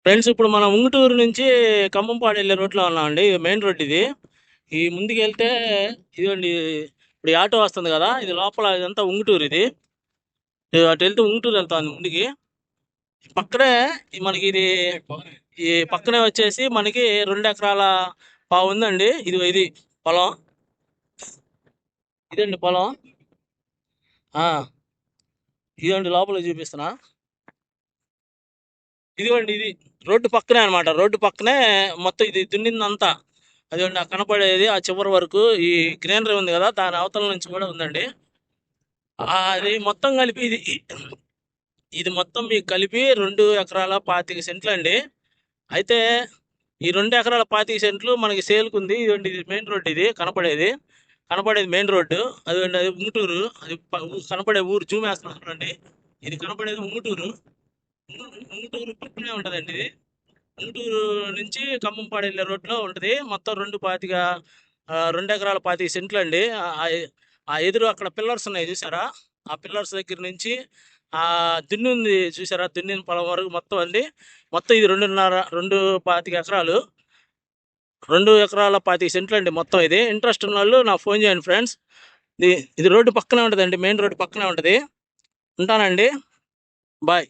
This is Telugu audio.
ఫ్రెండ్స్, ఇప్పుడు మనం ఉంగుటూరు నుంచి ఖమ్మంపాడు వెళ్ళే రోడ్లో ఉన్నామండి. ఇది మెయిన్ రోడ్ ఇది. ఈ ముందుకు వెళ్తే ఇదిగోండి, ఇప్పుడు ఈ ఆటో వస్తుంది కదా, ఇది లోపల ఇదంతా ఉంగుటూరు ఇది. అటు వెళ్తే ఉంగుటూరు వెళ్తాం ముందుకి. పక్కనే మనకి ఇది, ఈ పక్కనే వచ్చేసి మనకి 2 ఎకరాల పావు ఉందండి. ఇది పొలం. ఇదండి పొలం. ఆ, ఇదండి లోపల చూపిస్తున్నా. ఇదిగోండి ఇది రోడ్డు పక్కనే అనమాట. రోడ్డు పక్కనే మొత్తం ఇది దున్నిందంతా. అదిగోండి ఆ కనపడేది ఆ చివరి వరకు ఈ గ్రీనరీ ఉంది కదా, దాని అవతల నుంచి కూడా ఉందండి. అది మొత్తం కలిపి ఇది ఇది మొత్తం మీకు కలిపి 2 ఎకరాల 25 సెంట్లు అండి. అయితే ఈ 2 ఎకరాల 25 సెంట్లు మనకి సేల్కుంది. ఇదిగోండి ఇది మెయిన్ రోడ్, ఇది కనపడేది మెయిన్ రోడ్డు. అదిగోండి అది ఉంగుటూరు. అది కనపడే ఊరు జూమ్ వేస్తున్నాను చూడండి. ఇది కనపడేది ఉంగుటూరు. ఉంగుటూరు పక్కనే ఉంటదండి ఇది. గుంటూరు నుంచి ఖమ్మంపాడు వెళ్ళే రోడ్లో ఉంటుంది. మొత్తం 2 ఎకరాల 25 సెంట్లు అండి. ఆ ఎదురు అక్కడ పిల్లర్స్ ఉన్నాయి చూసారా, ఆ పిల్లర్స్ దగ్గర నుంచి ఆ దున్ని ఉంది చూసారా, దున్నిన పొలం వరకు మొత్తం అండి. మొత్తం ఇది 2.25 ఎకరాలు. 2 ఎకరాల 25 సెంట్లు అండి మొత్తం ఇది. ఇంట్రెస్ట్ ఉన్న వాళ్ళు నాకు ఫోన్ చేయండి ఫ్రెండ్స్. ఇది ఇది రోడ్డు పక్కనే ఉంటుందండి, మెయిన్ రోడ్డు పక్కనే ఉంటుంది. ఉంటానండి, బాయ్.